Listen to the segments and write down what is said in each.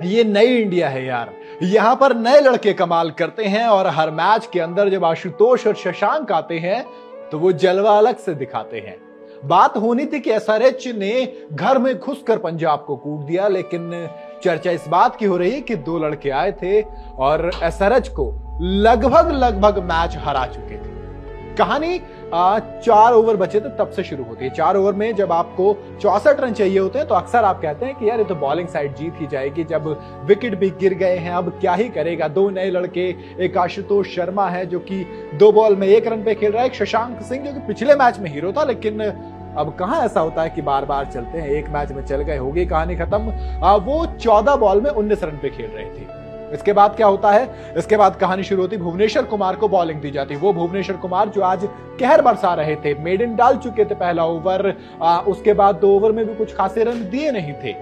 ये नई इंडिया है यार। यहां पर नए लड़के कमाल करते हैं और हर मैच के अंदर जब आशुतोष और शशांक आते हैं तो वो जलवा अलग से दिखाते हैं। बात होनी थी कि एसआरएच ने घर में घुसकर पंजाब को कूट दिया, लेकिन चर्चा इस बात की हो रही है कि दो लड़के आए थे और एसआरएच को लगभग मैच हरा चुके थे। कहानी 4 ओवर बचे थे तब से शुरू होती है। 4 ओवर में जब आपको 64 रन चाहिए होते हैं तो अक्सर आप कहते हैं कि यार ये तो बॉलिंग साइड जीत ही जाएगी, जब विकेट भी गिर गए हैं अब क्या ही करेगा। दो नए लड़के, एक आशुतोष शर्मा है जो कि 2 बॉल में 1 रन पे खेल रहा है, एक शशांक सिंह जो कि पिछले मैच में हीरो था, लेकिन अब कहां ऐसा होता है कि बार बार चलते हैं। एक मैच में चल गए, होगी कहानी खत्म। वो 14 बॉल में 19 रन पे खेल रहे थे। इसके बाद क्या होता है, इसके बाद कहानी शुरू होती, भुवनेश्वर कुमार को बॉलिंग दी जाती। वो भुवनेश्वर कुमार जो आज कहर बरसा रहे थे, मेडन डाल चुके थे पहला ओवर, उसके बाद 2 ओवर में भी कुछ खासे रन दिए नहीं थे।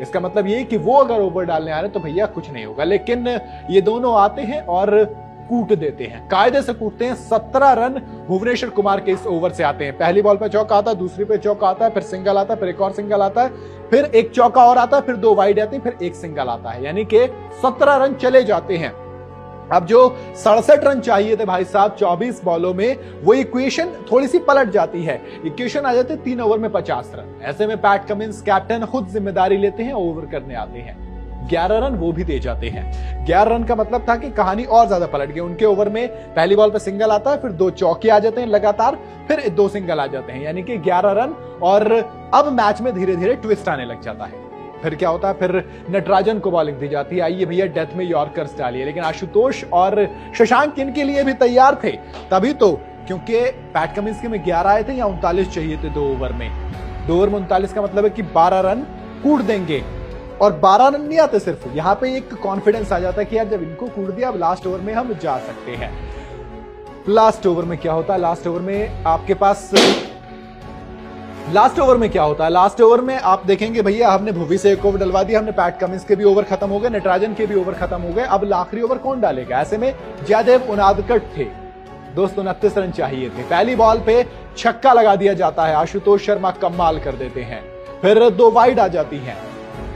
इसका मतलब ये कि वो अगर ओवर डालने आ रहे तो भैया कुछ नहीं होगा, लेकिन ये दोनों आते हैं और कूट देते हैं, कायदे से कूटते हैं। 17 रन भुवनेश्वर कुमार के इस ओवर से आते हैं। पहली बॉल पे चौका आता है, दूसरी पे चौका आता है, फिर सिंगल आता है, फिर एक और सिंगल आता है, फिर एक चौका और आता है, फिर 2 वाइड आते हैं, फिर एक सिंगल आता है, यानी कि 17 रन चले जाते हैं। अब जो 67 रन चाहिए थे भाई साहब 24 बॉलों में, वो इक्वेशन थोड़ी सी पलट जाती है। इक्वेशन आ जाते 3 ओवर में 50 रन। ऐसे में पैट कमिंस कैप्टन खुद जिम्मेदारी लेते हैं, ओवर करने आते हैं। 11 रन वो भी दे जाते हैं। 11 रन का मतलब था कि कहानी और ज्यादा पलट गई। उनके ओवर में पहली बॉल पे सिंगल आता है, फिर 2 चौके आ जाते हैं लगातार, फिर 2 सिंगल आ जाते हैं, यानी कि 11 रन। और अब मैच में धीरे धीरे ट्विस्ट आने लग जाता है। फिर क्या होता है, फिर नटराजन को बॉलिंग दी जाती है, आइए भैया डेथ में यॉर्कर्स डालिए। लेकिन आशुतोष और शशांक इनके लिए भी तैयार थे, तभी तो, क्योंकि पैट कमिंस के में 11 आए थे या 39 चाहिए थे 2 ओवर में। 2 ओवर में 39 का मतलब है कि 12 रन कूट देंगे। और 12 रन नहीं आते सिर्फ, यहां पे एक कॉन्फिडेंस आ जाता है कि यार जब इनको कूट दिया अब लास्ट ओवर में हम जा सकते हैं। लास्ट ओवर में क्या होता है, लास्ट ओवर में आपके पास लास्ट ओवर में क्या होता है, लास्ट ओवर में आप देखेंगे भैया हमने भुवी से 1 ओवर डलवा दिया, हमने पैट कमिंस के भी ओवर खत्म हो गए, नटराजन के भी ओवर खत्म हो गए। अब आखिरी ओवर कौन डालेगा, ऐसे में जयदेव उनादकट थे। दोस्तों 29 रन चाहिए थे। पहली बॉल पे छक्का लगा दिया जाता है, आशुतोष शर्मा कमाल कर देते हैं, फिर 2 वाइड आ जाती हैं।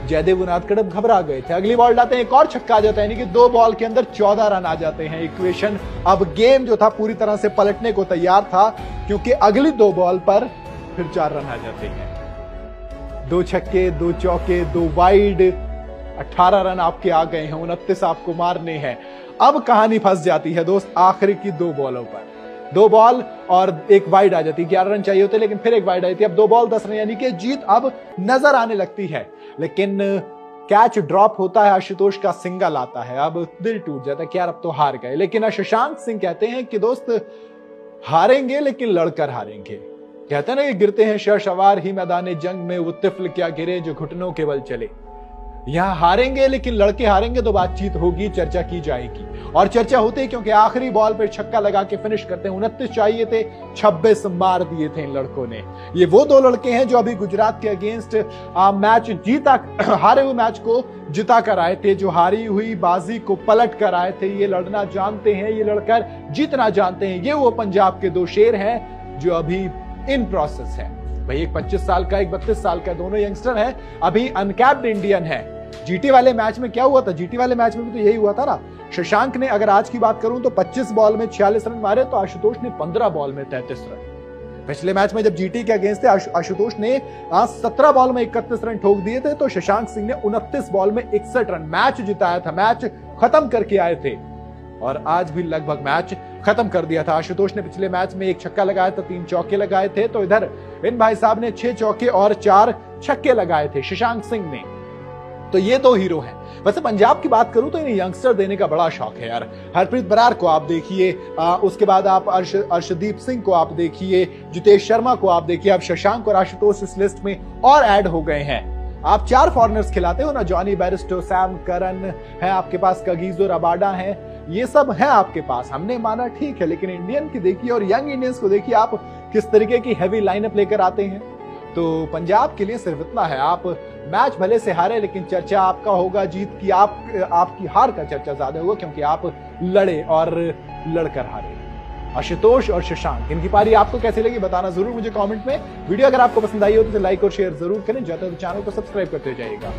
जयदेव उनादकट घबरा गए थे, अगली बॉल डालते हैं, एक और छक्का आ जाता है, यानी कि 2 बॉल के अंदर 14 रन आ जाते हैं। इक्वेशन, अब गेम जो था पूरी तरह से पलटने को तैयार था, क्योंकि अगली 2 बॉल पर फिर 4 रन आ जाते हैं। 2 छक्के, 2 चौके, 2 वाइड, 18 रन आपके आ गए हैं, 29 आपको मारने हैं। अब कहानी फंस जाती है दोस्त आखिरी की 2 बॉलों पर। 2 बॉल और 1 वाइड आ जाती है, 11 रन चाहिए होते, लेकिन फिर 1 वाइड आई थी। अब 2 बॉल 10 रन, यानी कि जीत अब नजर आने लगती है। लेकिन कैच ड्रॉप होता है, आशुतोष का सिंगल आता है, अब दिल टूट जाता है कि यार अब तो हार गए। लेकिन शशांक सिंह कहते हैं कि दोस्त हारेंगे लेकिन लड़कर हारेंगे। कहते हैं ना कि गिरते हैं शहसवार ही मैदान जंग में, वो तिफल क्या गिरे जो घुटनों के बल चले। यहां हारेंगे लेकिन लड़के हारेंगे तो बातचीत होगी, चर्चा की जाएगी। और चर्चा होती है क्योंकि आखिरी बॉल पर छक्का लगा के फिनिश करते हैं। 29 चाहिए थे, 26 मार दिए थे इन लड़कों ने। ये वो 2 लड़के हैं जो अभी गुजरात के अगेंस्ट मैच जीता, हारे हुए मैच को जिता कर आए थे, जो हारी हुई बाजी को पलट कर आए थे। ये लड़ना जानते हैं, ये लड़कर जीतना जानते हैं। ये वो पंजाब के 2 शेर हैं जो अभी इन प्रोसेस है। भाई एक 25 साल का, एक 32 साल का, दोनों यंगस्टर हैं, अभी अनकैप्ड इंडियन है। जीटी वाले मैच में क्या हुआ था, जीटी वाले मैच में भी तो यही हुआ था ना। शशांक ने, अगर आज की बात करूं तो 25 बॉल में 46 रन मारे, तो आशुतोष ने 15 बॉल में 33 रन। पिछले मैच में जब जीटी के अगेंस्ट थे, आशुतोष ने 17 बॉल में 31 रन ठोक दिए थे, तो शशांक सिंह ने 29 बॉल में 61 रन मैच जिताया था, मैच खत्म करके आए थे। और आज भी लगभग मैच खत्म कर दिया था। आशुतोष ने पिछले मैच में 1 छक्का लगाया था, 3 चौके लगाए थे, तो इधर इन भाई साहब ने 6 चौके और 4 छक्के लगाए थे शशांक सिंह ने। तो ये 2 हीरो हैं। वैसे पंजाब की बात करूं तो इन्हें यंगस्टर देने का बड़ा शौक है यार। हरप्रीत बरार को आप देखिए, उसके बाद आप अर्शदीप सिंह को आप देखिए, जितेश शर्मा को आप देखिए, अब शशांक और आशुतोष इस लिस्ट में और ऐड हो गए हैं। आप 4 फॉरनर्स खिलाते हो ना, जॉनी बैरिस्टो, सैम करन है आपके पास, कगीजो रबाडा है, ये सब है आपके पास। हमने माना ठीक है, लेकिन इंडियन की देखिए और यंग इंडियंस को देखिए आप किस तरीके की हैवी लाइनअप लेकर आते हैं। तो पंजाब के लिए सिर्फ इतना है, आप मैच भले से हारे लेकिन चर्चा आपका होगा जीत की, आपकी हार का चर्चा ज्यादा होगा, क्योंकि आप लड़े और लड़कर हारे। आशुतोष और शशांक, इनकी पारी आपको कैसी लगी बताना जरूर मुझे कमेंट में। वीडियो अगर आपको पसंद आई हो तो लाइक और शेयर जरूर करें, जाते तो चैनल को सब्सक्राइब करते जाइएगा।